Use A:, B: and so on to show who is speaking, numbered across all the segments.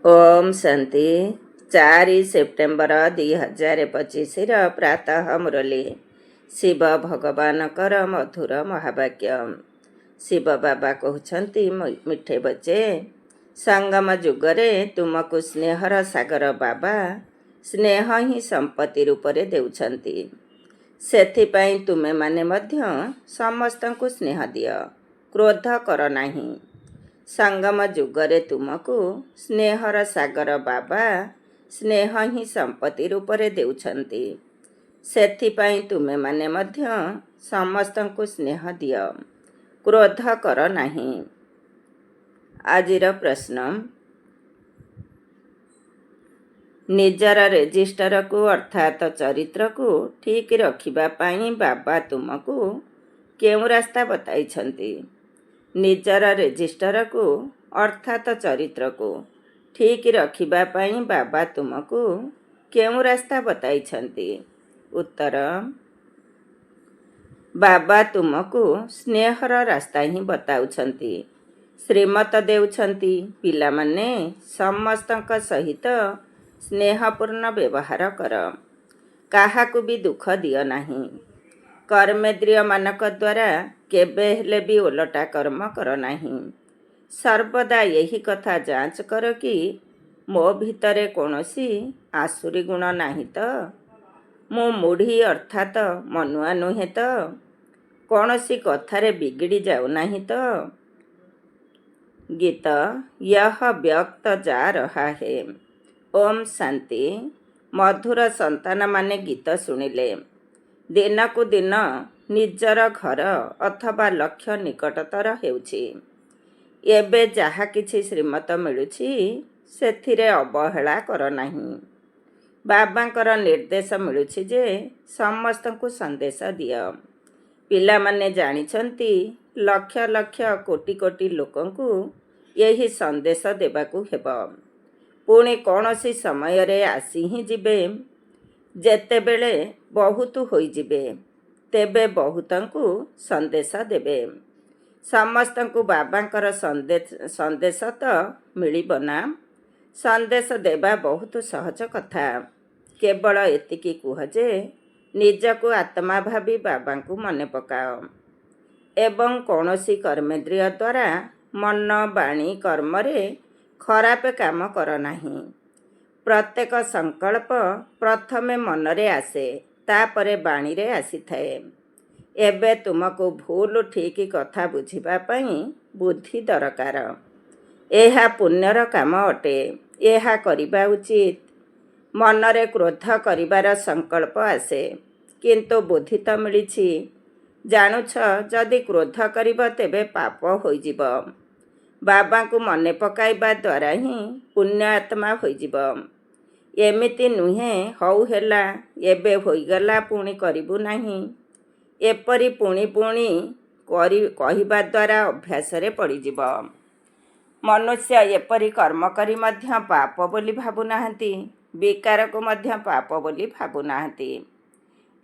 A: Om Shanti 4 September 2025 प्रातः मुरली शिव भगवानकर मधुर महावाक्य। शिव बाबा कहते मिठे बच्चे, संगम जुगरे तुमको स्नेहर सागर बाबा स्नेह ही संपत्ति रूपरे देउछंती। सेथिपाई तुमे माने मध्य समस्तंकु स्नेह दियो, क्रोध कर नाही। संगम जुगरे तुमको स्नेहर सागर बाबा स्नेह ही संपत्ति रूपरे देउछंती। सेथिपाई तुमे माने मध्य समस्तंकु स्नेह दियो, क्रोध कर नाही। आजिर प्रश्न, निजर रेजिस्टर को अर्थात चरित्र को ठीक रखिबा पाई बाबा तुमको केउ रास्ता बताइछंती। निजर रेजिस्टर को अर्थात चरित्र को ठीक रखिबा पाई बाबा तुमको केउ रास्ता बताइछंती। उत्तर, बाबा तुमको स्नेहर रास्ता ही बताउछंती। श्रीमत देउछंती, पिला माने समस्तक सहित स्नेहपूर्ण व्यवहार कर, काहाकू भी दुख दियो नाही। कर्मेन्द्रिय मानक द्वारा केबे हेले भी ओलटा कर्म कर नाही। सर्वदा यही कथा जांच कर कि मो भितरे कौनसी आसुरी गुण नाही तो, मु मूढ़ी अर्थात मनुआ नुहे तो, कौनसी कथारे बिगड़ी जाऊ नाही तो। गीत यह व्यक्त जा रहा है। ओम शांति। मधुर संतान माने गीत शुणिले दिन को दिन निजर घर अथवा लक्ष्य निकटतर हेउछि। एबे जहा किछि श्रीमत मिलुछि सेथिरे अवहेला कर नाही। बाबांकर निर्देश मिलुछि जे समस्तंकु संदेश दियो। पिला माने जानिछंती लक्ष लक्ष कोटि कोटि लोकंकु यही संदेश देबाकू हेबो। पुणी कौनसी समय रे आसी ही जिबे, जेतेबेले बहुत होइजिबे तेबे बहुतंकु संदेश देबे। समस्तंकु बाबांकर संदेश तो मिलिबो ना। संदेश देबा बहुत सहज कथा। केवल एतिकी कुह जे निजकु आत्मा भावी बाबांकु मने पकाओ एवं कौनसी कर्मेन्द्रिय द्वारा मन बाणी कर्मरे खराप काम कर नाही। प्रत्येक संकल्प प्रथमे मनरे आसे, तापरे बाणीरे आसीथाए। एबे तुमको भूल ठीक कथा बुझिबा पई बुद्धि दरकार। एहा पुण्यर काम अटे, एहा करिबा उचित। मनरे क्रोध करिबार संकल्प आसे, किंतु बुद्धि तो मिलिछि। जानुछ जदि क्रोध करिब तेबे पाप होइजिब। बाबा को मने पकाइबा द्वारा ही पुण्य आत्मा होइजिब। एमिति नुहे हौ हेला एबे होइगला पुणी करिबु नाही। एपरि पुणी पुणी कहिबा द्वारा अभ्यास रे पड़िजिब। मनुष्य एपरि कर्म करी मध्य पाप बोली भाबु नाहंती, विकार को मध्य पाप बोली भाबु नाहंती।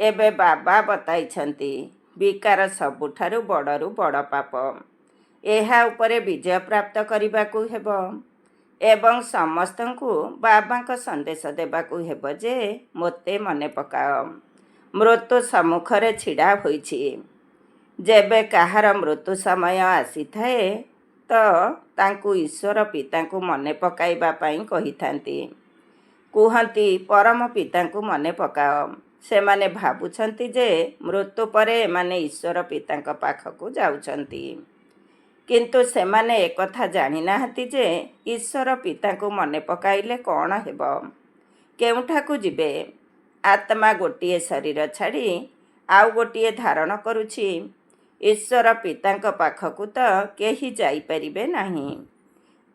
A: एबे बाबा बताइछंती विकार सबुठारु बड़रू बड़ पाप। एहा उपरे विजय प्राप्त करिबाकू हेबो एवं समस्तंकु बाबांक संदेश देबाकू हेबो जे मोते मने पकाओ। मृत्यु सम्मुखरे छिड़ा होइछि। जेबे काहार मृत्यु समय आसीथाए तो तांकु ईश्वर पितांकु मने पकाइबा पाई कहिथांती। कुहंती परम पितांकु मने पकाओ। सेमाने भाबुछंती जे मृत्यु परे एमाने ईश्वर पितांक पाखकु जाउछंती, किंतु सेमाने एकथा जानि नाहंती जे ईश्वर पितांकु मने पकाइले कौन हेबो, केउठाकु जिबे। आत्मा गोटिए शरीर छाड़ी आउ गोटिए धारण करुछि। ईश्वर पितांक पाखकु तो केही जाई परिबे नाही।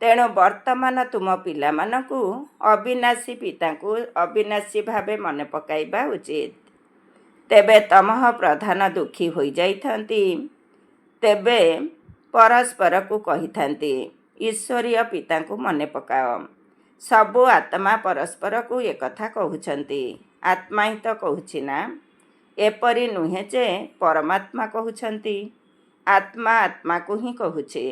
A: तेणु वर्तमान तुम पिला मानकु अविनाशी पितांकु अविनाशी भावे मने पकाइबा उचित। तेबे तमह प्रधान दुखी होई जाइथांती। तेबे परस्पर को कहिथांती ईश्वरीय पितांकु मने पकाओ। सबु आत्मा परस्पर को एकथा कहउछंती। आत्मा ही तो कहउछि ना। एपरि नुहे जे परमात्मा कहउछंती। आत्मा आत्मा को ही कहउछि।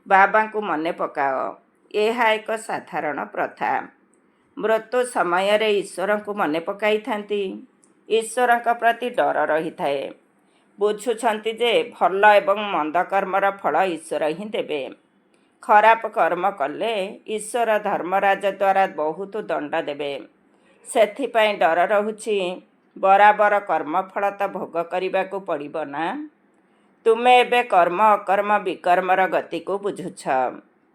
A: बाबा को मने पकाओ। ଏହା ଏକ ସାଧାରଣ ପ୍ରଥା। ମୃତ୍ୟୁ ସମୟରେ ଈଶ୍ୱରଙ୍କୁ ମନେ ପକାଇଥାନ୍ତି। ଈଶ୍ୱରଙ୍କ ପ୍ରତି ଡର ରହିଥାଏ। ବୁଝୁଛନ୍ତି ଯେ ଭଲ ଏବଂ ମନ୍ଦ କର୍ମର ଫଳ ଈଶ୍ୱର ହିଁ ଦେବେ। ଖରାପ କର୍ମ କଲେ ଈଶ୍ୱର ଧର୍ମରାଜ ଦ୍ୱାରା ବହୁତ ଦଣ୍ଡ ଦେବେ। ସେଥିପାଇଁ ଡର ରହୁଛି। ବରାବର କର୍ମଫଳ ତ ଭୋଗ କରିବାକୁ ପଡ଼ିବ ନା। ତୁମେ ଏବେ କର୍ମ ଅକର୍ମ ବିକର୍ମର ଗତିକୁ ବୁଝୁଛ।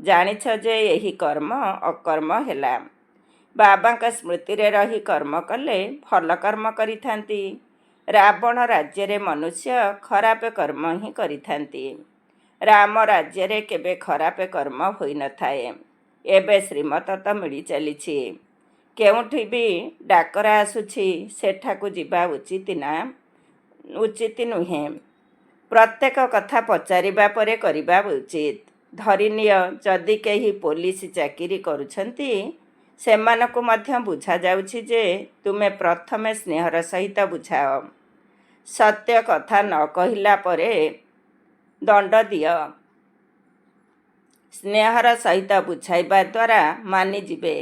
A: ଜାଣିଛ ଯେ ଏହି କର୍ମ ଅକର୍ମ ହେଲା। ବାବାଙ୍କ ସ୍ମୃତିରେ ରହି କର୍ମ କଲେ ଭଲ କର୍ମ କରିଥାନ୍ତି। ରାବଣ ରାଜ୍ୟରେ ମନୁଷ୍ୟ ଖରାପ କର୍ମ ହିଁ କରିଥାନ୍ତି। ରାମ ରାଜ୍ୟରେ କେବେ ଖରାପ କର୍ମ ହୋଇନଥାଏ। ଏବେ ଶ୍ରୀମତ ତ ମିଳି ଚାଲିଛି। କେଉଁଠି ବି ଡାକରା ଆସୁଛି, ସେଠାକୁ ଯିବା ଉଚିତ ନୁହେଁ। ପ୍ରତ୍ୟେକ କଥା ପଚାରିବା ପରେ କରିବା ଉଚିତ। ଧରିନିଅ, ଯଦି କେହି ପୋଲିସ ଚାକିରି କରୁଛନ୍ତି, ସେମାନଙ୍କୁ ମଧ୍ୟ ବୁଝାଯାଉଛି ଯେ ତୁମେ ପ୍ରଥମେ ସ୍ନେହର ସହିତ ବୁଝାଅ। ସତ୍ୟ କଥା ନ କହିଲା ପରେ ଦଣ୍ଡ ଦିଅ। ସ୍ନେହର ସହିତ ବୁଝାଇବା ଦ୍ୱାରା ମାନିଯିବେ।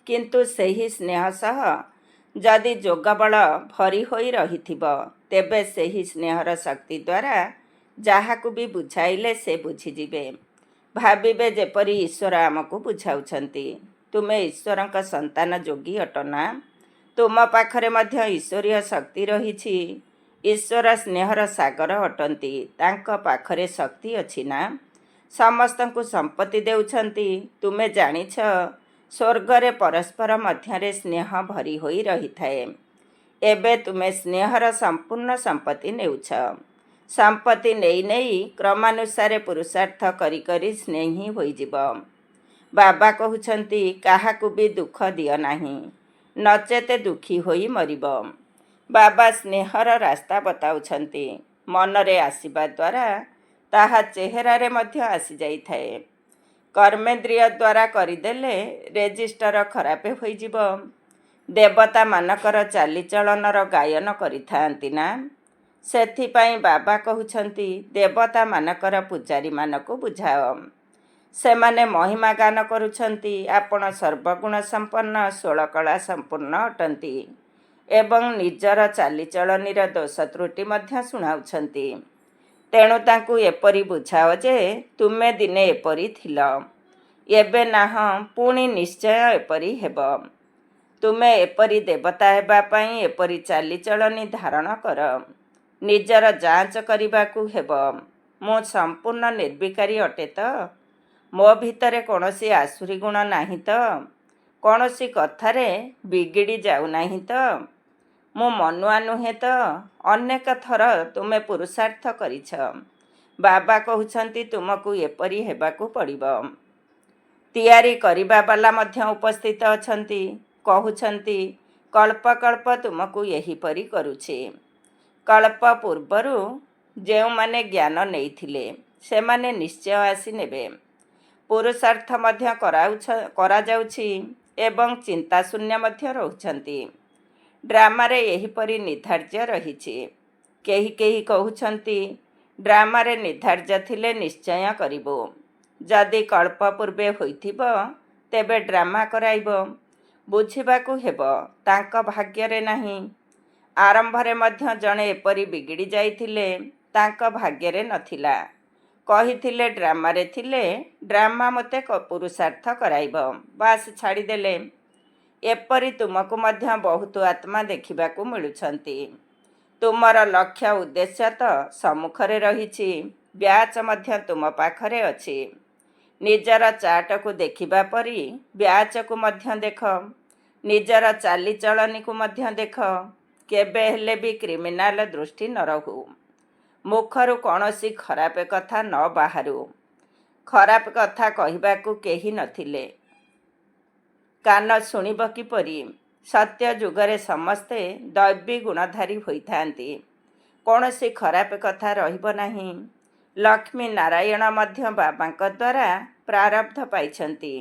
A: କିନ୍ତୁ ସେହି ସ୍ନେହ ସହ ଯଦି ଯୋଗବଳ ଭରି ହୋଇ ରହିଥିବ, ତେବେ ସେହି ସ୍ନେହର ଶକ୍ତି ଦ୍ୱାରା ଯାହାକୁ ବି ବୁଝାଇଲେ ସେ ବୁଝିଯିବେ। ଭାବିବେ ଯେପରି ଈଶ୍ୱର ଆମକୁ ବୁଝାଉଛନ୍ତି। ତୁମେ ଈଶ୍ୱରଙ୍କ ସନ୍ତାନ ଯୋଗୀ ଅଟ ନା? ତୁମ ପାଖରେ ମଧ୍ୟ ଈଶ୍ୱରୀୟ ଶକ୍ତି ରହିଛି। ଈଶ୍ୱର ସ୍ନେହର ସାଗର ଅଟନ୍ତି। ତାଙ୍କ ପାଖରେ ଶକ୍ତି ଅଛି ନା? ସମସ୍ତଙ୍କୁ ସମ୍ପତ୍ତି ଦେଉଛନ୍ତି। ତୁମେ ଜାଣିଛ, ସ୍ୱର୍ଗରେ ପରସ୍ପର ମଧ୍ୟରେ ସ୍ନେହ ଭରି ହୋଇ ରହିଥାଏ। ଏବେ ତୁମେ ସ୍ନେହର ସମ୍ପୂର୍ଣ୍ଣ ସମ୍ପତ୍ତି ନେଉଛ। ସମ୍ପତ୍ତି ନେଇ ନେଇ କ୍ରମାନୁସାରେ ପୁରୁଷାର୍ଥ କରି କରି ସ୍ନେହୀ ହୋଇଯିବ। ବାବା କହୁଛନ୍ତି, କାହାକୁ ବି ଦୁଃଖ ଦିଅ ନାହିଁ, ନଚେତ ଦୁଃଖୀ ହୋଇ ମରିବ। ବାବା ସ୍ନେହର ରାସ୍ତା ବତାଉଛନ୍ତି। ମନରେ ଆସିବା ଦ୍ୱାରା ତାହା ଚେହେରାରେ ମଧ୍ୟ ଆସିଯାଇଥାଏ। କର୍ମେନ୍ଦ୍ରିୟ ଦ୍ୱାରା କରିଦେଲେ ରେଜିଷ୍ଟର ଖରାପ ହୋଇଯିବ। ଦେବତାମାନଙ୍କର ଚାଲିଚଳନର ଗାୟନ କରିଥାନ୍ତି ନା? ସେଥିପାଇଁ ବାବା କହୁଛନ୍ତି, ଦେବତାମାନଙ୍କର ପୂଜାରୀମାନଙ୍କୁ ବୁଝାଅ। ସେମାନେ ମହିମା ଗାନ କରୁଛନ୍ତି। ଆପଣ ସର୍ବଗୁଣ ସମ୍ପନ୍ନ, ଷୋଳକଳା ସମ୍ପୂର୍ଣ୍ଣ ଅଟନ୍ତି ଏବଂ ନିଜର ଚାଲିଚଳନୀର ଦୋଷ ତ୍ରୁଟି ମଧ୍ୟ ଶୁଣାଉଛନ୍ତି। ତେଣୁ ତାଙ୍କୁ ଏପରି ବୁଝାଅ ଯେ ତୁମେ ଦିନେ ଏପରି ଥିଲ, ଏବେ ନାହଁ, ପୁଣି ନିଶ୍ଚୟ ଏପରି ହେବ। ତୁମେ ଏପରି ଦେବତା ହେବା ପାଇଁ ଏପରି ଚାଲିଚଳନି ଧାରଣ କର। ନିଜର ଯାଞ୍ଚ କରିବାକୁ ହେବ। ମୁଁ ସମ୍ପୂର୍ଣ୍ଣ ନିର୍ବିକାରୀ ଅଟେ ତ? ମୋ ଭିତରେ କୌଣସି ଆସୁରୀ ଗୁଣ ନାହିଁ ତ? କୌଣସି କଥାରେ ବିଗିଡ଼ି ଯାଉନାହିଁ ତ? ମୁଁ ମନୁଆ ନୁହେଁ ତ? ଅନେକ ଥର ତୁମେ ପୁରୁଷାର୍ଥ କରିଛ। ବାବା କହୁଛନ୍ତି ତୁମକୁ ଏପରି ହେବାକୁ ପଡ଼ିବ। ତିଆରି କରିବା ବାଲା ମଧ୍ୟ ଉପସ୍ଥିତ ଅଛନ୍ତି। କହୁଛନ୍ତି, କଳ୍ପକଳ୍ପ ତୁମକୁ ଏହିପରି କରୁଛି। କଳ୍ପ ପୂର୍ବରୁ ଯେଉଁମାନେ ଜ୍ଞାନ ନେଇଥିଲେ, ସେମାନେ ନିଶ୍ଚୟ ଆସି ନେବେ। ପୁରୁଷାର୍ଥ ମଧ୍ୟ କରାଯାଉଛି ଏବଂ ଚିନ୍ତାଶୂନ୍ୟ ମଧ୍ୟ ରହୁଛନ୍ତି। ଡ୍ରାମାରେ ଏହିପରି ନିର୍ଦ୍ଧାର୍ଯ୍ୟ ରହିଛି। କେହି କେହି କହୁଛନ୍ତି, ଡ୍ରାମାରେ ନିର୍ଦ୍ଧାର୍ଯ୍ୟ ଥିଲେ ନିଶ୍ଚୟ କରିବୁ। ଯଦି କଳ୍ପ ପୂର୍ବେ ହୋଇଥିବ, ତେବେ ଡ୍ରାମା କରାଇବ। ବୁଝିବାକୁ ହେବ, ତାଙ୍କ ଭାଗ୍ୟରେ ନାହିଁ। ଆରମ୍ଭରେ ମଧ୍ୟ ଜଣେ ଏପରି ବିଗିଡ଼ି ଯାଇଥିଲେ, ତାଙ୍କ ଭାଗ୍ୟରେ ନଥିଲା। କହିଥିଲେ ଡ୍ରାମାରେ ଥିଲେ, ଡ୍ରାମା ମୋତେ ପୁରୁଷାର୍ଥ କରାଇବ, ବାସ୍ ଛାଡ଼ିଦେଲେ। ଏପରି ତୁମକୁ ମଧ୍ୟ ବହୁତ ଆତ୍ମା ଦେଖିବାକୁ ମିଳୁଛନ୍ତି। ତୁମର ଲକ୍ଷ୍ୟ ଉଦ୍ଦେଶ୍ୟ ତ ସମ୍ମୁଖରେ ରହିଛି। ବ୍ୟାଚ୍ ମଧ୍ୟ ତୁମ ପାଖରେ ଅଛି। ନିଜର ଚାର୍ଟକୁ ଦେଖିବା ପରି ବ୍ୟାଚକୁ ମଧ୍ୟ ଦେଖ। ନିଜର ଚାଲିଚଳନୀକୁ ମଧ୍ୟ ଦେଖ। କେବେ ହେଲେ ବି କ୍ରିମିନାଲ ଦୃଷ୍ଟି ନ ରହୁ। ମୁଖରୁ କୌଣସି ଖରାପ କଥା ନ ବାହାରୁ। ଖରାପ କଥା କହିବାକୁ କେହି ନଥିଲେ, କାନ ଶୁଣିବ କିପରି? ସତ୍ୟ ଯୁଗରେ ସମସ୍ତେ ଦୈବୀ ଗୁଣଧାରୀ ହୋଇଥାନ୍ତି। କୌଣସି ଖରାପ କଥା ରହିବ ନାହିଁ। ଲକ୍ଷ୍ମୀ ନାରାୟଣ ମଧ୍ୟ ବାବାଙ୍କ ଦ୍ୱାରା ପ୍ରାରବ୍ଧ ପାଇଛନ୍ତି।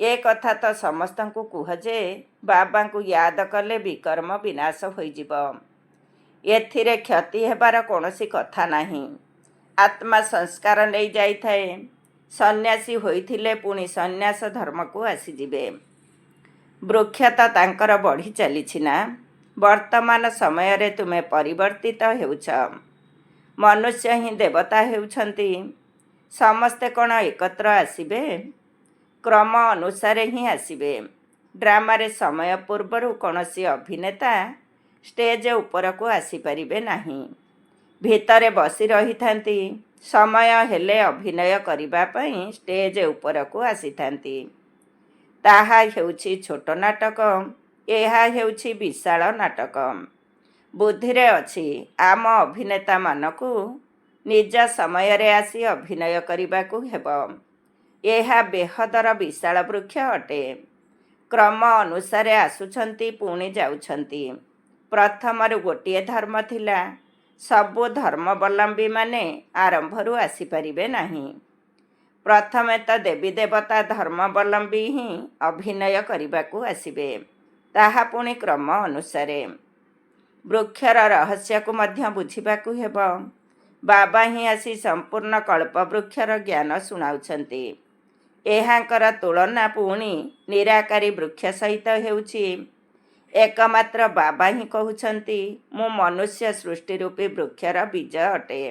A: ଏ କଥା ତ ସମସ୍ତଙ୍କୁ କୁହ ଯେ ବାବାଙ୍କୁ ୟାଦ କଲେ ବିକର୍ମ ବିନାଶ ହୋଇଯିବ। ଏଥିରେ କ୍ଷତି ହେବାର କୌଣସି କଥା ନାହିଁ। ଆତ୍ମା ସଂସ୍କାର ନେଇ ଯାଇଥାଏ। ସନ୍ନ୍ୟାସୀ ହୋଇଥିଲେ ପୁଣି ସନ୍ନ୍ୟାସ ଧର୍ମକୁ ଆସିଯିବେ। ବୃକ୍ଷ ତ ତାଙ୍କର ବଢ଼ି ଚାଲିଛି ନା। ବର୍ତ୍ତମାନ ସମୟରେ ତୁମେ ପରିବର୍ତ୍ତିତ ହେଉଛ। ମନୁଷ୍ୟ ହିଁ ଦେବତା ହେଉଛନ୍ତି। ସମସ୍ତେ କ'ଣ ଏକତ୍ର ଆସିବେ? କ୍ରମ ଅନୁସାରେ ହିଁ ଆସିବେ। ଡ୍ରାମାରେ ସମୟ ପୂର୍ବରୁ କୌଣସି ଅଭିନେତା ଷ୍ଟେଜ୍ ଉପରକୁ ଆସିପାରିବେ ନାହିଁ। ଭିତରେ ବସି ରହିଥାନ୍ତି। ସମୟ ହେଲେ ଅଭିନୟ କରିବା ପାଇଁ ଷ୍ଟେଜ୍ ଉପରକୁ ଆସିଥାନ୍ତି। ତାହା ହେଉଛି ଛୋଟ ନାଟକ। ଏହା ହେଉଛି ବିଶାଳ ନାଟକ। ବୁଦ୍ଧିରେ ଅଛି ଆମ ଅଭିନେତାମାନଙ୍କୁ ନିଜ ସମୟରେ ଆସି ଅଭିନୟ କରିବାକୁ ହେବ। ଏହା ବେହଦର ବିଶାଳ ବୃକ୍ଷ ଅଟେ। କ୍ରମ ଅନୁସାରେ ଆସୁଛନ୍ତି, ପୁଣି ଯାଉଛନ୍ତି। ପ୍ରଥମରୁ ଗୋଟିଏ ଧର୍ମ ଥିଲା। ସବୁ ଧର୍ମାବଲମ୍ବୀମାନେ ଆରମ୍ଭରୁ ଆସିପାରିବେ ନାହିଁ। ପ୍ରଥମେ ତ ଦେବୀ ଦେବତା ଧର୍ମାବଲମ୍ବୀ ହିଁ ଅଭିନୟ କରିବାକୁ ଆସିବେ। ତାହା ପୁଣି କ୍ରମ ଅନୁସାରେ। ବୃକ୍ଷର ରହସ୍ୟକୁ ମଧ୍ୟ ବୁଝିବାକୁ ହେବ। ବାବା ହିଁ ଆସି ସମ୍ପୂର୍ଣ୍ଣ କଳ୍ପବୃକ୍ଷର ଜ୍ଞାନ ଶୁଣାଉଛନ୍ତି। ଏହାଙ୍କର ତୁଳନା ପୁଣି ନିରାକାରୀ ବୃକ୍ଷ ସହିତ ହେଉଛି। ଏକମାତ୍ର ବାବା ହିଁ କହୁଛନ୍ତି, ମୁଁ ମନୁଷ୍ୟ ସୃଷ୍ଟି ରୂପୀ ବୃକ୍ଷର ବୀଜ ଅଟେ।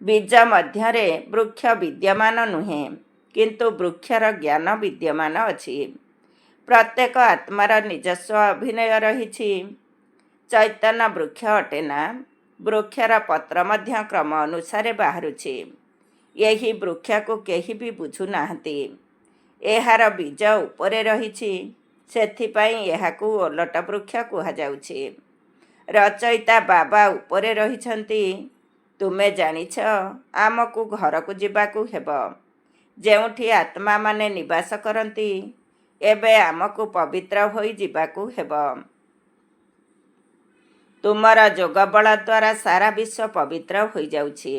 A: ବୀଜ ମଧ୍ୟରେ ବୃକ୍ଷ ବିଦ୍ୟମାନ ନୁହେଁ, କିନ୍ତୁ ବୃକ୍ଷର ଜ୍ଞାନ ବିଦ୍ୟମାନ ଅଛି। ପ୍ରତ୍ୟେକ ଆତ୍ମାର ନିଜସ୍ୱ ଅଭିନୟ ରହିଛି। ଚୈତନ୍ୟ ବୃକ୍ଷ ଅଟେ ନା। ବୃକ୍ଷର ପତ୍ର ମଧ୍ୟ କ୍ରମ ଅନୁସାରେ ବାହାରୁଛି। ଏହି ବୃକ୍ଷକୁ କେହି ବି ବୁଝୁନାହାନ୍ତି। ଏହାର ବୀଜ ଉପରେ ରହିଛି, ସେଥିପାଇଁ ଏହାକୁ ଓଲଟ ବୃକ୍ଷ କୁହାଯାଉଛି। ରଚୟିତା ବାବା ଉପରେ ରହିଛନ୍ତି। ତୁମେ ଜାଣିଛ, ଆମକୁ ଘରକୁ ଯିବାକୁ ହେବ, ଯେଉଁଠି ଆତ୍ମାମାନେ ନିବାସ କରନ୍ତି। ଏବେ ଆମକୁ ପବିତ୍ର ହୋଇ ଯିବାକୁ ହେବ। ତୁମର ଯୋଗ ବଳ ଦ୍ୱାରା ସାରା ବିଶ୍ୱ ପବିତ୍ର ହୋଇଯାଉଛି।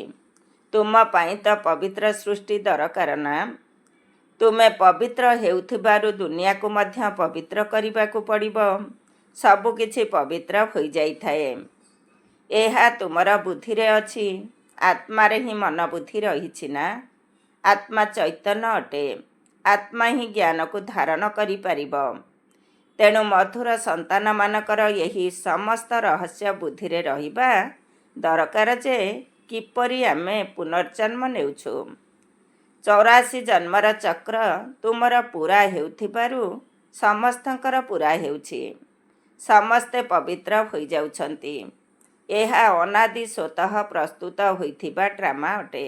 A: ତୁମ ପାଇଁ ତ ପବିତ୍ର ସୃଷ୍ଟି ଦରକାର ନା। ତୁମେ ପବିତ୍ର ହେଉଥିବାରୁ ଦୁନିଆକୁ ମଧ୍ୟ ପବିତ୍ର କରିବାକୁ ପଡ଼ିବ। ସବୁକିଛି ପବିତ୍ର ହୋଇଯାଇଥାଏ। ଏହା ତୁମର ବୁଦ୍ଧିରେ ଅଛି। ଆତ୍ମାରେ ହିଁ ମନ ବୁଦ୍ଧି ରହିଛି ନା। ଆତ୍ମା ଚୈତନ୍ୟ ଅଟେ। ଆତ୍ମା ହିଁ ଜ୍ଞାନକୁ ଧାରଣ କରିପାରିବ। ତେଣୁ ମଧୁର ସନ୍ତାନମାନଙ୍କର ଏହି ସମସ୍ତ ରହସ୍ୟ ବୁଦ୍ଧିରେ ରହିବା ଦରକାର ଯେ କିପରି ଆମେ ପୁନର୍ଜନ୍ମ ନେଉଛୁ। 84 ଜନ୍ମର ଚକ୍ର ତୁମର ପୂରା ହେଉଥିବାରୁ ସମସ୍ତଙ୍କର ପୂରା ହେଉଛି। ସମସ୍ତେ ପବିତ୍ର ହୋଇଯାଉଛନ୍ତି। ଏହା ଅନାଦି ସ୍ୱତଃ ପ୍ରସ୍ତୁତ ହୋଇଥିବା ଡ୍ରାମା ଅଟେ।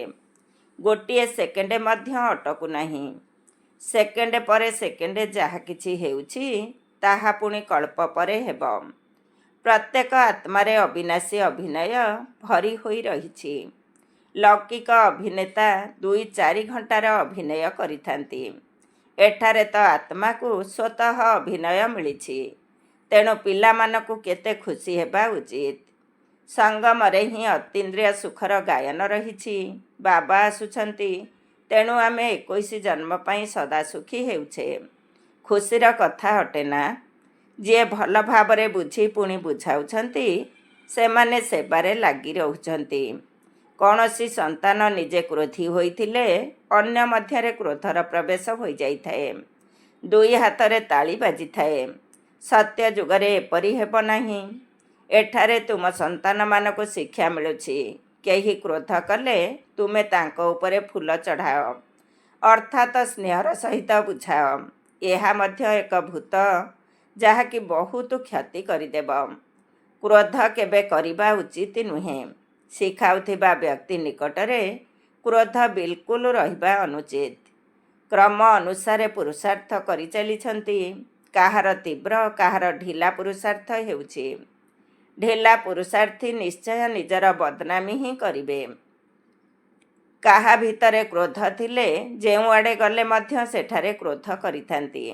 A: ଗୋଟିଏ ସେକେଣ୍ଡ ମଧ୍ୟ ଅଟକୁ ନାହିଁ। ସେକେଣ୍ଡ ପରେ ସେକେଣ୍ଡ ଯାହା କିଛି ହେଉଛି, ତାହା ପୁଣି କଳ୍ପ ପରେ ହେବ। ପ୍ରତ୍ୟେକ ଆତ୍ମାରେ ଅବିନାଶୀ ଅଭିନୟ ଭରି ହୋଇ ରହିଛି। ଲୌକିକ ଅଭିନେତା 2-4 ଘଣ୍ଟାର ଅଭିନୟ କରିଥାନ୍ତି। ଏଠାରେ ତ ଆତ୍ମାକୁ ସ୍ୱତଃ ଅଭିନୟ ମିଳିଛି। ତେଣୁ ପିଲାମାନଙ୍କୁ କେତେ ଖୁସି ହେବା ଉଚିତ। ସଙ୍ଗମରେ ହିଁ ଅତୀନ୍ଦ୍ରିୟ ସୁଖର ଗାୟନ ରହିଛି। ବାବା ଆସୁଛନ୍ତି, ତେଣୁ ଆମେ 21 ଜନ୍ମ ପାଇଁ ସଦା ସୁଖୀ ହେଉଛେ। ଖୁସିର କଥା ଅଟେ ନା। ଯିଏ ଭଲ ଭାବରେ ବୁଝି ପୁଣି ବୁଝାଉଛନ୍ତି, ସେମାନେ ସେବାରେ ଲାଗି ରହୁଛନ୍ତି। କୌଣସି ସନ୍ତାନ ନିଜେ କ୍ରୋଧୀ ହୋଇଥିଲେ ଅନ୍ୟ ମଧ୍ୟରେ କ୍ରୋଧର ପ୍ରବେଶ ହୋଇଯାଇଥାଏ। 2 ହାତରେ ତାଳି ବାଜିଥାଏ। ସତ୍ୟ ଯୁଗରେ ଏପରି ହେବ ନାହିଁ। ଏଠାରେ ତୁମ ସନ୍ତାନମାନଙ୍କୁ ଶିକ୍ଷା ମିଳୁଛି। କେହି କ୍ରୋଧ କଲେ ତୁମେ ତାଙ୍କ ଉପରେ ଫୁଲ ଚଢ଼ାଅ, ଅର୍ଥାତ୍ ସ୍ନେହର ସହିତ ବୁଝାଅ। ଏହା ମଧ୍ୟ ଏକ ଭୂତ, ଯାହାକି ବହୁତ କ୍ଷତି କରିଦେବ। କ୍ରୋଧ କେବେ କରିବା ଉଚିତ ନୁହେଁ। ଶିଖାଉଥିବା ବ୍ୟକ୍ତି ନିକଟରେ କ୍ରୋଧ ବିଲକୁଲ ରହିବା ଅନୁଚିତ। କ୍ରମ ଅନୁସାରେ ପୁରୁଷାର୍ଥ କରିଚାଲିଛନ୍ତି। କାହାର ତୀବ୍ର, କାହାର ଢିଲା ପୁରୁଷାର୍ଥ ହେଉଛି। ଢିଲା ପୁରୁଷାର୍ଥୀ ନିଶ୍ଚୟ ନିଜର ବଦନାମୀ ହିଁ କରିବେ। କାହା ଭିତରେ କ୍ରୋଧ ଥିଲେ ଯେଉଁଆଡ଼େ ଗଲେ ମଧ୍ୟ ସେଠାରେ କ୍ରୋଧ କରିଥାନ୍ତି।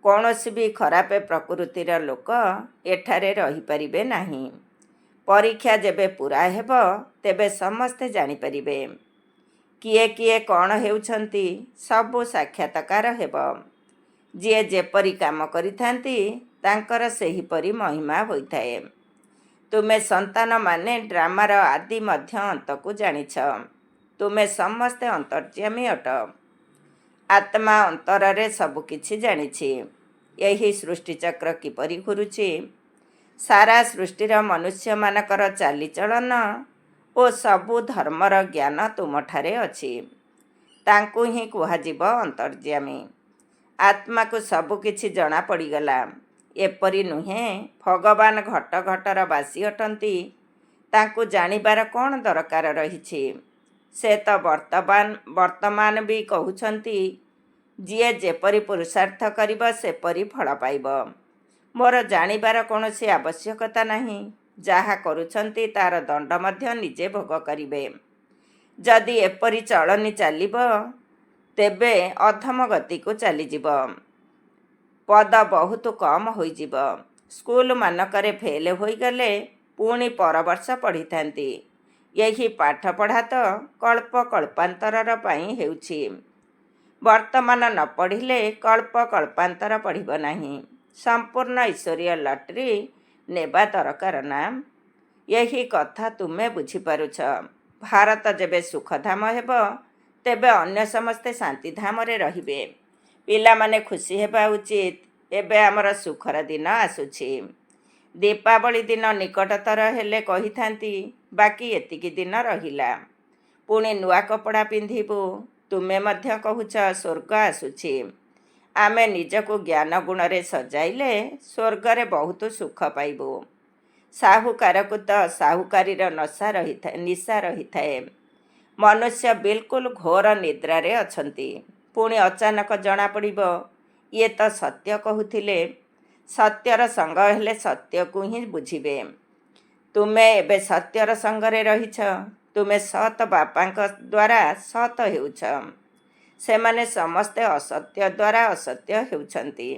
A: କୌଣସି ବି ଖରାପ ପ୍ରକୃତିର ଲୋକ ଏଠାରେ ରହିପାରିବେ ନାହିଁ। ପରୀକ୍ଷା ଯେବେ ପୂରା ହେବ, ତେବେ ସମସ୍ତେ ଜାଣିପାରିବେ କିଏ କିଏ କ'ଣ ହେଉଛନ୍ତି। ସବୁ ସାକ୍ଷାତକାର ହେବ। ଯିଏ ଯେପରି କାମ କରିଥାନ୍ତି, ତାଙ୍କର ସେହିପରି ମହିମା ହୋଇଥାଏ। ତୁମେ ସନ୍ତାନମାନେ ଡ୍ରାମାର ଆଦି ମଧ୍ୟ ଅନ୍ତକୁ ଜାଣିଛ। ତୁମେ ସମସ୍ତେ ଅନ୍ତର୍ଯ୍ୟାମୀ ଅଟ। ଆତ୍ମା ଅନ୍ତରରେ ସବୁକିଛି ଜାଣିଛି। ଏହି ସୃଷ୍ଟିଚକ୍ର କିପରି ଘୁରୁଛି, ସାରା ସୃଷ୍ଟିର ମନୁଷ୍ୟମାନଙ୍କର ଚାଲିଚଳନ ଓ ସବୁ ଧର୍ମର ଜ୍ଞାନ ତୁମଠାରେ ଅଛି। ତାଙ୍କୁ ହିଁ କୁହାଯିବ ଅନ୍ତର୍ଯ୍ୟାମୀ। ଆତ୍ମାକୁ ସବୁକିଛି ଜଣାପଡ଼ିଗଲା। ଏପରି ନୁହେଁ ଭଗବାନ ଘଟ ଘଟର ବାସୀ ଅଟନ୍ତି, ତାଙ୍କୁ ଜାଣିବାର କ'ଣ ଦରକାର ରହିଛି? ସେ ତ ବର୍ତ୍ତମାନ ବି କହୁଛନ୍ତି, ଯିଏ ଯେପରି ପୁରୁଷାର୍ଥ କରିବ ସେପରି ଫଳ ପାଇବ। ମୋର ଜାଣିବାର କୌଣସି ଆବଶ୍ୟକତା ନାହିଁ। ଯାହା କରୁଛନ୍ତି ତା'ର ଦଣ୍ଡ ମଧ୍ୟ ନିଜେ ଭୋଗ କରିବେ। ଯଦି ଏପରି ଚଳନି ଚାଲିବ ତେବେ ଅଧମ ଗତିକୁ ଚାଲିଯିବ। ପଦ ବହୁତ କମ୍ ହୋଇଯିବ। ସ୍କୁଲମାନଙ୍କରେ ଫେଲ୍ ହୋଇଗଲେ ପୁଣି ପରବର୍ଷ ପଢ଼ିଥାନ୍ତି। ଏହି ପାଠପଢ଼ା ତ କଳ୍ପାନ୍ତରର ପାଇଁ ହେଉଛି। ବର୍ତ୍ତମାନ ନ ପଢ଼ିଲେ କଳ୍ପାନ୍ତର ପଢ଼ିବ ନାହିଁ। ସମ୍ପୂର୍ଣ୍ଣ ଈଶ୍ୱରୀୟ ଲଟେରୀ ନେବା ଦରକାର ନା? ଏହି କଥା ତୁମେ ବୁଝିପାରୁଛ। ଭାରତ ଯେବେ ସୁଖଧାମ ହେବ, ତେବେ ଅନ୍ୟ ସମସ୍ତେ ଶାନ୍ତିଧାମରେ ରହିବେ। ପିଲାମାନେ ଖୁସି ହେବା ଉଚିତ। ଏବେ ଆମର ସୁଖର ଦିନ ଆସୁଛି। ଦୀପାବଳି ଦିନ ନିକଟତର ହେଲେ କହିଥାନ୍ତି, ବାକି ଏତିକି ଦିନ ରହିଲା, ପୁଣି ନୂଆ କପଡ଼ା ପିନ୍ଧିବୁ। ତୁମେ ମଧ୍ୟ କହୁଛ ସ୍ୱର୍ଗ ଆସୁଛି। ଆମେ ନିଜକୁ ଜ୍ଞାନ ଗୁଣରେ ସଜାଇଲେ ସ୍ୱର୍ଗରେ ବହୁତ ସୁଖ ପାଇବୁ। ସାହୁକାରକୁ ତ ସାହୁକାରୀର ନିଶା ରହିଥାଏ। ମନୁଷ୍ୟ ବିଲକୁଲ ଘୋର ନିଦ୍ରାରେ ଅଛନ୍ତି। ପୁଣି ଅଚାନକ ଜଣାପଡ଼ିବ, ଇଏ ତ ସତ୍ୟ କହୁଥିଲେ। ସତ୍ୟର ସଙ୍ଗ ହେଲେ ସତ୍ୟକୁ ହିଁ ବୁଝିବେ। ତୁମେ ଏବେ ସତ୍ୟର ସଙ୍ଗରେ ରହିଛ। ତୁମେ ସତ୍ ବାପାଙ୍କ ଦ୍ୱାରା ସତ୍ ହେଉଛ। ସେମାନେ ସମସ୍ତେ ଅସତ୍ୟ ଦ୍ୱାରା ଅସତ୍ୟ ହେଉଛନ୍ତି।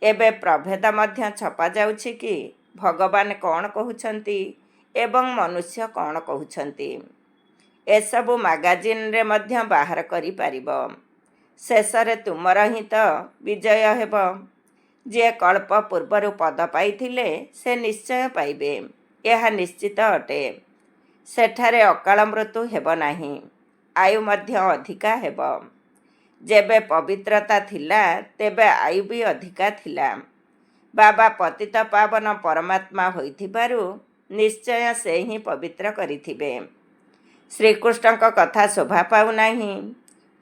A: ଏବେ ପ୍ରଭେଦ ମଧ୍ୟ ଛପାଯାଉଛି କି ଭଗବାନ କ'ଣ କହୁଛନ୍ତି ଏବଂ ମନୁଷ୍ୟ କ'ଣ କହୁଛନ୍ତି। ଏସବୁ ମାଗାଜିନରେ ମଧ୍ୟ ବାହାର କରିପାରିବ। ଶେଷରେ ତୁମର ହିଁ ତ ବିଜୟ ହେବ। ଯିଏ କଳ୍ପ ପୂର୍ବରୁ ପଦ ପାଇଥିଲେ ସେ ନିଶ୍ଚୟ ପାଇବେ, ଏହା ନିଶ୍ଚିତ ଅଟେ। ସେଠାରେ ଅକାଳ ମୃତ୍ୟୁ ହେବ ନାହିଁ, ଆୟୁ ମଧ୍ୟ ଅଧିକା ହେବ। ଯେବେ ପବିତ୍ରତା ଥିଲା ତେବେ ଆୟୁ ବି ଅଧିକା ଥିଲା। ବାବା ପତିତ ପାବନ ପରମାତ୍ମା ହୋଇଥିବାରୁ ନିଶ୍ଚୟ ସେ ହିଁ ପବିତ୍ର କରିଥିବେ। ଶ୍ରୀକୃଷ୍ଣଙ୍କ କଥା ଶୋଭା ପାଉନାହିଁ।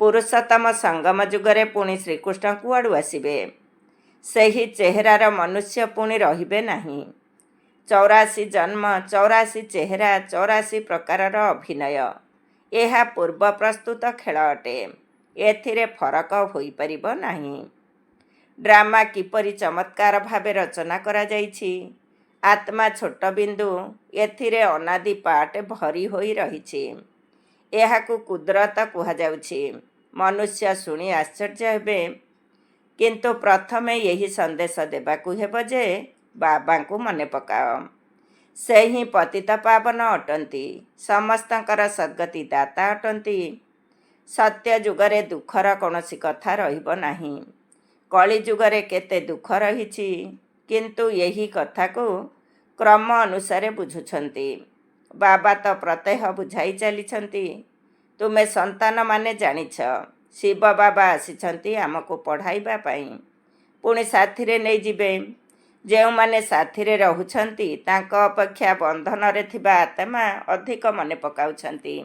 A: ପୁରୁଷୋତ୍ତମ ସଙ୍ଗମ ଯୁଗରେ ପୁଣି ଶ୍ରୀକୃଷ୍ଣ କୁଆଡ଼ୁ ଆସିବେ? ସେହି ଚେହେରାର ମନୁଷ୍ୟ ପୁଣି ରହିବେ ନାହିଁ। 84 ଜନ୍ମ, 84 ଚେହେରା, 84 ପ୍ରକାରର ଅଭିନୟ, ଏହା ପୂର୍ବ ପ୍ରସ୍ତୁତ ଖେଳ ଅଟେ। ଏଥିରେ ଫରକ ହୋଇପାରିବ ନାହିଁ। ଡ୍ରାମା କିପରି ଚମତ୍କାର ଭାବେ ରଚନା କରାଯାଇଛି। ଆତ୍ମା ଛୋଟ ବିନ୍ଦୁ, ଏଥିରେ ଅନାଦି ପାର୍ଟ ଭରି ହୋଇ ରହିଛି। ଏହାକୁ କୁଦରତ କୁହାଯାଉଛି। ମନୁଷ୍ୟ ଶୁଣି ଆଶ୍ଚର୍ଯ୍ୟ ହେବେ। କିନ୍ତୁ ପ୍ରଥମେ ଏହି ସନ୍ଦେଶ ଦେବାକୁ ହେବ ଯେ ବାବାଙ୍କୁ ମନେ ପକାଅ। ସେ ହିଁ ପତିତ ପାବନ ଅଟନ୍ତି, ସମସ୍ତଙ୍କର ସଦ୍ଗତି ଦାତା ଅଟନ୍ତି। ସତ୍ୟ ଯୁଗରେ ଦୁଃଖର କୌଣସି କଥା ରହିବ ନାହିଁ। କଳି ଯୁଗରେ କେତେ ଦୁଃଖ ରହିଛି, କିନ୍ତୁ ଏହି କଥାକୁ କ୍ରମ ଅନୁସାରେ ବୁଝୁଛନ୍ତି। ବାବା ତ ପ୍ରତ୍ୟହ ବୁଝାଇ ଚାଲିଛନ୍ତି। ତୁମେ ସନ୍ତାନମାନେ ଜାଣିଛ, ଶିବ ବାବା ଆସିଛନ୍ତି ଆମକୁ ପଢ଼ାଇବା ପାଇଁ। ପୁଣି ସାଥିରେ ନେଇଯିବେ। ଯେଉଁମାନେ ସାଥିରେ ରହୁଛନ୍ତି ତାଙ୍କ ଅପେକ୍ଷା ବନ୍ଧନରେ ଥିବା ଆତ୍ମା ଅଧିକ ମନେ ପକାଉଛନ୍ତି।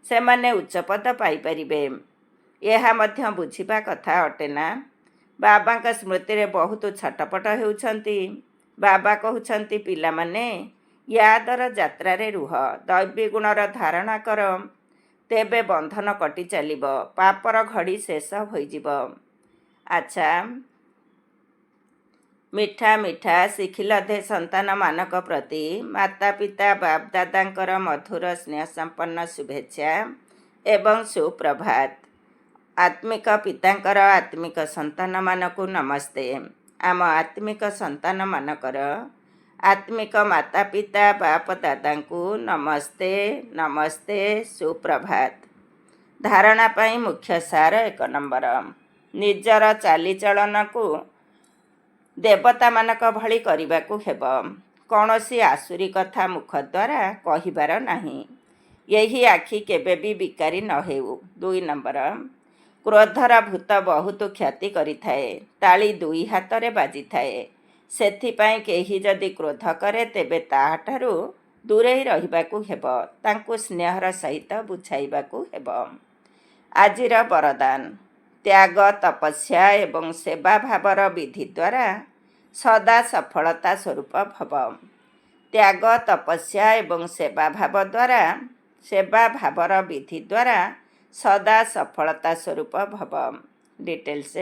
A: ସେମାନେ ଉଚ୍ଚପଦ ପାଇପାରିବେ। ଏହା ମଧ୍ୟ ବୁଝିବା କଥା ଅଟେ ନା? ବାବାଙ୍କ ସ୍ମୃତିରେ ବହୁତ ଛଟପଟ ହେଉଛନ୍ତି। ବାବା କହୁଛନ୍ତି, ପିଲାମାନେ ୟାଦର ଯାତ୍ରାରେ ରୁହ, ଦୈବୀ ଗୁଣର ଧାରଣା କର, ତେବେ ବନ୍ଧନ କଟି ଚାଲିବ, ପାପର ଘଡ଼ି ଶେଷ ହୋଇଯିବ। ଆଚ୍ଛା, ମିଠା ମିଠା ଶିଖିଲଧେ ସନ୍ତାନମାନଙ୍କ ପ୍ରତି ମାତା ପିତା ବାପ୍ ଦାଦାଙ୍କର ମଧୁର ସ୍ନେହ ସମ୍ପନ୍ନ ଶୁଭେଚ୍ଛା ଏବଂ ସୁପ୍ରଭାତ। ଆତ୍ମିକ ପିତାଙ୍କର ଆତ୍ମିକ ସନ୍ତାନମାନଙ୍କୁ ନମସ୍ତେ। ଆମ ଆତ୍ମିକ ସନ୍ତାନମାନଙ୍କର ଆତ୍ମିକ ମାତା ପିତା ବାପ ଦାଦାଙ୍କୁ ନମସ୍ତେ ନମସ୍ତେ, ସୁପ୍ରଭାତ। ଧାରଣା ପାଇଁ ମୁଖ୍ୟ ସାର 1 ନମ୍ବର। ନିଜର ଚାଲିଚଳନକୁ ଦେବତାମାନଙ୍କ ଭଳି କରିବାକୁ ହେବ। କୌଣସି ଆସୁରୀ କଥା ମୁଖ ଦ୍ୱାରା କହିବାର ନାହିଁ। ଏହି ଆଖି କେବେ ବି ବିକାରୀ ନ ହେଉ। 2 ନମ୍ବର, କ୍ରୋଧର ଭୂତ ବହୁତ କ୍ଷତି କରିଥାଏ। ତାଳି 2 ହାତରେ ବାଜିଥାଏ। ସେଥିପାଇଁ କେହି ଯଦି କ୍ରୋଧ କରେ ତେବେ ତାହାଠାରୁ ଦୂରେଇ ରହିବାକୁ ହେବ। ତାଙ୍କୁ ସ୍ନେହର ସହିତ ବୁଝାଇବାକୁ ହେବ। ଆଜିର ବରଦାନ, ତ୍ୟାଗ, ତପସ୍ୟା ଏବଂ ସେବା ଭାବର ବିଧି ଦ୍ୱାରା ସଦା ସଫଳତା ସ୍ୱରୂପ ଭବ। ତ୍ୟାଗ, ତପସ୍ୟା ଏବଂ ସେବା ଭାବର ବିଧି ଦ୍ୱାରା ସଦା ସଫଳତା ସ୍ୱରୂପ ଭବ। ଡିଟେଲ୍ସ,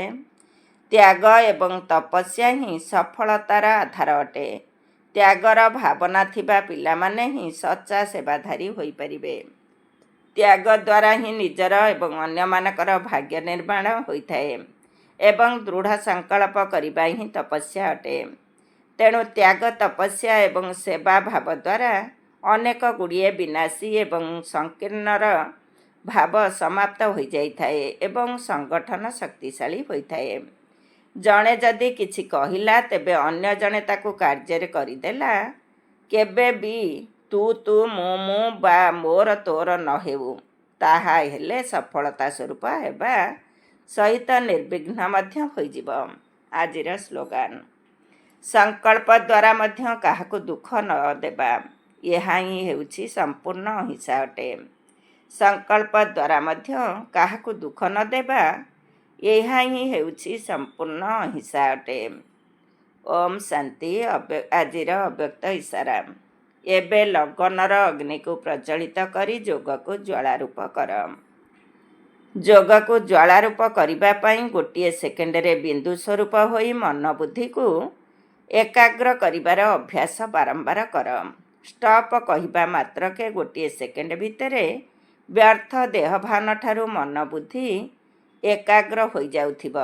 A: ତ୍ୟାଗ ଏବଂ ତପସ୍ୟା ହିଁ ସଫଳତାର ଆଧାର ଅଟେ। ତ୍ୟାଗର ଭାବନା ଥିବା ପିଲାମାନେ ହିଁ ସଚ୍ଚା ସେବାଧାରୀ ହୋଇପାରିବେ। ତ୍ୟାଗ ଦ୍ୱାରା ହିଁ ନିଜର ଏବଂ ଅନ୍ୟମାନଙ୍କର ଭାଗ୍ୟ ନିର୍ମାଣ ହୋଇଥାଏ ଏବଂ ଦୃଢ଼ ସଂକଳ୍ପ କରିବା ହିଁ ତପସ୍ୟା ଅଟେ। ତେଣୁ ତ୍ୟାଗ, ତପସ୍ୟା ଏବଂ ସେବା ଭାବ ଦ୍ୱାରା ଅନେକ ଗୁଡ଼ିଏ ବିନାଶୀ ଏବଂ ସଂକୀର୍ଣ୍ଣର ଭାବ ସମାପ୍ତ ହୋଇଯାଇଥାଏ ଏବଂ ସଂଗଠନ ଶକ୍ତିଶାଳୀ ହୋଇଥାଏ। ଜଣେ ଯଦି କିଛି କହିଲା ତେବେ ଅନ୍ୟ ଜଣେ ତାକୁ କାର୍ଯ୍ୟରେ କରିଦେଲା, କେବେ ବି ତୁ ମୁଁ ବା ମୋର ତୋର ନ ହେଉ। ତାହା ହେଲେ ସଫଳତା ସ୍ୱରୂପ ହେବା ସହିତ ନିର୍ବିଘ୍ନ ମଧ୍ୟ ହୋଇଯିବ। ଆଜିର ସ୍ଲୋଗାନ, ସଂକଳ୍ପ ଦ୍ୱାରା ମଧ୍ୟ କାହାକୁ ଦୁଃଖ ନ ଦେବା। ଏହା ହିଁ ହେଉଛି ସମ୍ପୂର୍ଣ୍ଣ ଅହିଂସା ଅଟେ। ସଂକଳ୍ପ ଦ୍ୱାରା ମଧ୍ୟ କାହାକୁ ଦୁଃଖ ନ ଦେବା, ଏହା ହିଁ ହେଉଛି ସମ୍ପୂର୍ଣ୍ଣ ଅହିଂସା ଅଟେ। ଓମ୍ ଶାନ୍ତି। ଆଜିର ଅବ୍ୟକ୍ତ ଇସାରା, ଏବେ ଲଗନର ଅଗ୍ନିକୁ ପ୍ରଜ୍ୱଳିତ କରି ଯୋଗକୁ ଜ୍ୱାଳାରୂପ କର। ଯୋଗକୁ ଜ୍ୱାଳାରୂପ କରିବା ପାଇଁ ଗୋଟିଏ ସେକେଣ୍ଡରେ ବିନ୍ଦୁ ସ୍ୱରୂପ ହୋଇ ମନ ବୁଦ୍ଧିକୁ ଏକାଗ୍ର କରିବାର ଅଭ୍ୟାସ ବାରମ୍ବାର କର। ଷ୍ଟପ୍ କହିବା ମାତ୍ରକେ ଗୋଟିଏ ସେକେଣ୍ଡ ଭିତରେ ବ୍ୟର୍ଥ ଦେହଭାନଠାରୁ ମନ ବୁଦ୍ଧି ଏକାଗ୍ର ହୋଇଯାଉଥିବ।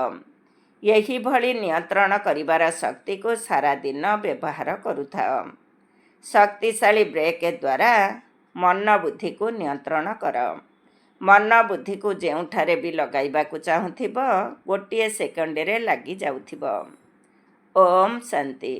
A: ଏହିଭଳି ନିୟନ୍ତ୍ରଣ କରିବାର ଶକ୍ତିକୁ ସାରାଦିନ ବ୍ୟବହାର କରୁଥାଅ। ଶକ୍ତିଶାଳୀ ବ୍ରେକ୍ ଦ୍ୱାରା ମନ ବୁଦ୍ଧିକୁ ନିୟନ୍ତ୍ରଣ କର। ମନ ବୁଦ୍ଧିକୁ ଯେଉଁଠାରେ ବି ଲଗାଇବାକୁ ଚାହୁଁଥିବ, ଗୋଟିଏ ସେକେଣ୍ଡରେ ଲାଗିଯାଉଥିବ। ଓମ୍ ଶାନ୍ତି।